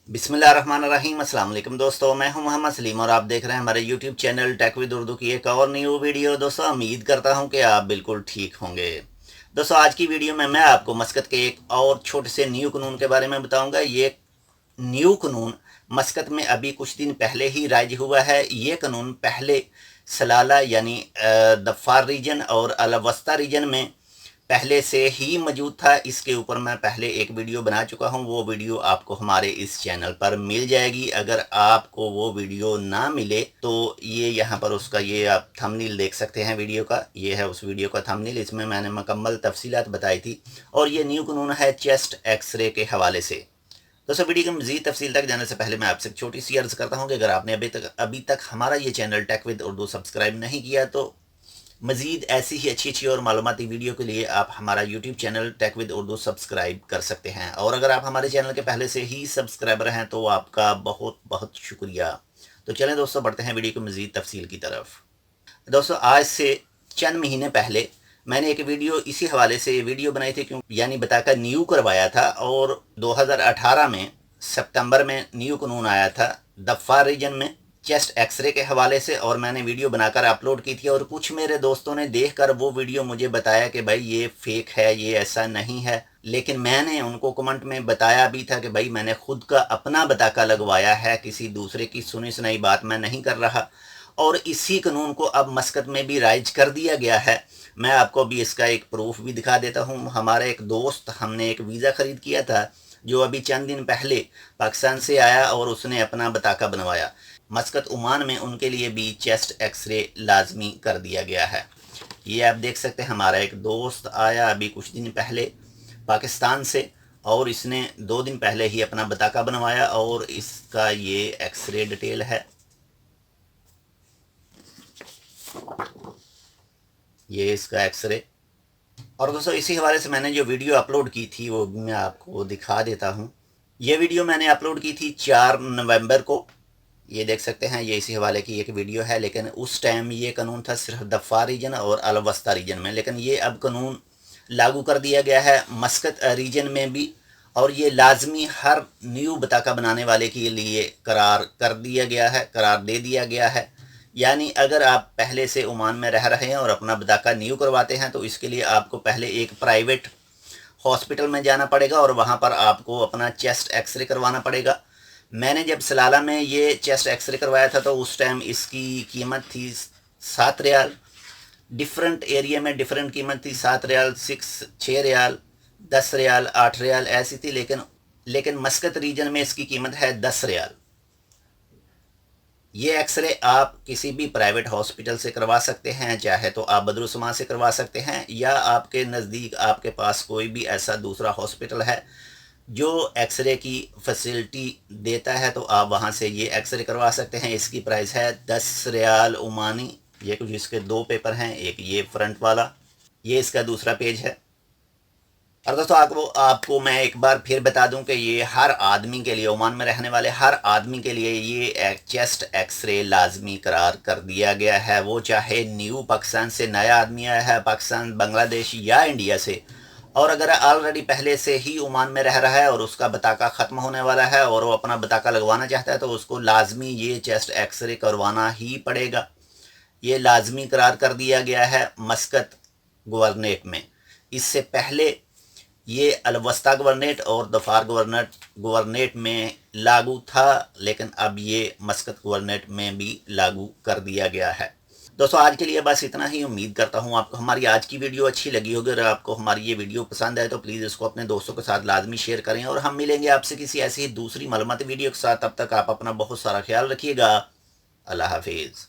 बिस्मिल्लाहिर्रहमानिर्रहीम। अस्सलाम वालेकुम दोस्तों, मैं हूं मोहम्मद सलीम और आप देख रहे हैं हमारे YouTube channel Tech with Urdu की एक और न्यू वीडियो। दोस्तों उम्मीद करता हूं कि आप बिल्कुल ठीक होंगे। दोस्तों आज की वीडियो में मैं आपको मस्कत के एक और छोटे से न्यू कानून के बारे में बताऊंगा। ये न्यू कानून मस्कत में अभी कुछ दिन पहले ही राइज हुआ है। ये कानून पहले सलाला यानी दफ़ार रीजन और अल-वस्ता रीजन में पहले से ही मौजूद था। इसके ऊपर मैं पहले एक वीडियो बना चुका हूं, वो वीडियो आपको हमारे इस चैनल पर मिल जाएगी। अगर आपको वो वीडियो ना मिले तो ये यहाँ पर उसका ये आप थंबनेल देख सकते हैं वीडियो का। ये है उस वीडियो का थंबनेल, इसमें मैंने मुकम्मल तफसीलात बताई थी। और ये न्यू कानून है चेस्ट एक्सरे के हवाले से। दोस्तों वीडियो की मज़ीद तफसील तक जाने से पहले मैं आपसे छोटी सी अर्ज़ करता हूँ कि अगर आपने अभी तक हमारा ये channel Tech with Urdu subscribe नहीं किया तो मज़ीद ऐसी ही अच्छी और मालूमाती वीडियो के लिए आप हमारा YouTube channel Tech with Urdu subscribe कर सकते हैं। और अगर आप हमारे चैनल के पहले से ही सब्सक्राइबर हैं तो आपका बहुत बहुत शुक्रिया। तो चलें दोस्तों, बढ़ते हैं वीडियो की मज़ीद तफसील की तरफ। दोस्तों आज से चंद महीने पहले मैंने एक वीडियो इसी हवाले से वीडियो बनाई थी, क्योंकि यानी बताकर न्यू करवाया था। और 2018 में सितंबर में न्यू कानून आया था दफ़ार रीजन में चेस्ट एक्सरे के हवाले से, और मैंने वीडियो बनाकर अपलोड की थी। और कुछ मेरे दोस्तों ने देखकर वो वीडियो मुझे बताया कि भाई ये फेक है, ये ऐसा नहीं है। लेकिन मैंने उनको कमेंट में बताया भी था कि भाई मैंने खुद का अपना बताका लगवाया है, किसी दूसरे की सुनी सुनाई बात मैं नहीं कर रहा। और इसी कानून को अब मस्कत में भी राइज कर दिया गया है। मैं आपको भी इसका एक प्रूफ भी दिखा देता हूँ। हमारा एक दोस्त, हमने एक वीज़ा ख़रीद किया था जो अभी चंद दिन पहले पाकिस्तान से आया और उसने अपना बताका बनवाया। मस्कत ओमान में उनके लिए भी चेस्ट एक्सरे लाजमी कर दिया गया है। ये आप देख सकते हैं, हमारा एक दोस्त आया अभी कुछ दिन पहले पाकिस्तान से, और इसने 2 दिन पहले ही अपना बताका बनवाया। और इसका ये एक्सरे डिटेल है, ये इसका एक्सरे। और दोस्तों इसी हवाले से मैंने जो वीडियो अपलोड की थी वो मैं आपको दिखा देता हूँ। ये वीडियो मैंने अपलोड की थी 4 नवंबर को। ये देख सकते हैं, ये इसी हवाले की एक वीडियो है। लेकिन उस टाइम ये कानून था सिर्फ दफ़ार रीजन और अल-वस्ता रीजन में, लेकिन ये अब कानून लागू कर दिया गया है मस्कत रीजन में भी। और ये लाजमी हर न्यू बताका बनाने वाले के लिए करार कर दिया गया है, करार दे दिया गया है। यानी अगर आप पहले से ओमान में रह रहे हैं और अपना बताका न्यू करवाते हैं तो इसके लिए आपको पहले एक प्राइवेट हॉस्पिटल में जाना पड़ेगा और वहाँ पर आपको अपना चेस्ट एक्सरे करवाना पड़ेगा। मैंने जब सलाला में ये चेस्ट एक्सरे करवाया था तो उस टाइम इसकी कीमत थी 7 रियाल। डिफरेंट एरिया में डिफरेंट कीमत थी, 7 रियाल, 6 रियाल, 10 रियाल, 8 रियाल ऐसी थी। लेकिन मस्कत रीजन में इसकी कीमत है 10 रियाल। ये एक्सरे आप किसी भी प्राइवेट हॉस्पिटल से करवा सकते हैं, चाहे तो आप बदरुस्मा से करवा सकते हैं, या आपके नज़दीक आपके पास कोई भी ऐसा दूसरा हॉस्पिटल है जो एक्सरे की फैसिलिटी देता है तो आप वहाँ से ये एक्सरे करवा सकते हैं। इसकी प्राइस है 10 रियाल ओमानी। ये कुछ इसके 2 पेपर हैं, एक ये फ्रंट वाला, ये इसका दूसरा पेज है। और दोस्तों आपको मैं एक बार फिर बता दूं कि ये हर आदमी के लिए, ओमान में रहने वाले हर आदमी के लिए ये चेस्ट एक्सरे लाजमी करार कर दिया गया है। वो चाहे न्यू पाकिस्तान से नया आदमी आया है, पाकिस्तान, बांग्लादेश या इंडिया से, और अगर ऑलरेडी पहले से ही ओमान में रह रहा है और उसका बताका ख़त्म होने वाला है और वो अपना बताका लगवाना चाहता है तो उसको लाजमी ये चेस्ट एक्सरे करवाना ही पड़ेगा। ये लाजमी करार कर दिया गया है मस्कत गवर्नरेट में। इससे पहले ये अल-वस्ता गवर्नरेट और दफ़ार गवर्नरेट में लागू था, लेकिन अब ये मस्कत गवर्नरेट में भी लागू कर दिया गया है। दोस्तों आज के लिए बस इतना ही। उम्मीद करता हूँ आपको हमारी आज की वीडियो अच्छी लगी होगी। अगर आपको हमारी ये वीडियो पसंद आए तो प्लीज़ इसको अपने दोस्तों के साथ लाजमी शेयर करें। और हम मिलेंगे आपसे किसी ऐसी ही दूसरी मालूमाती वीडियो के साथ। तब तक आप अपना बहुत सारा ख्याल रखिएगा। अल्लाह हाफिज़।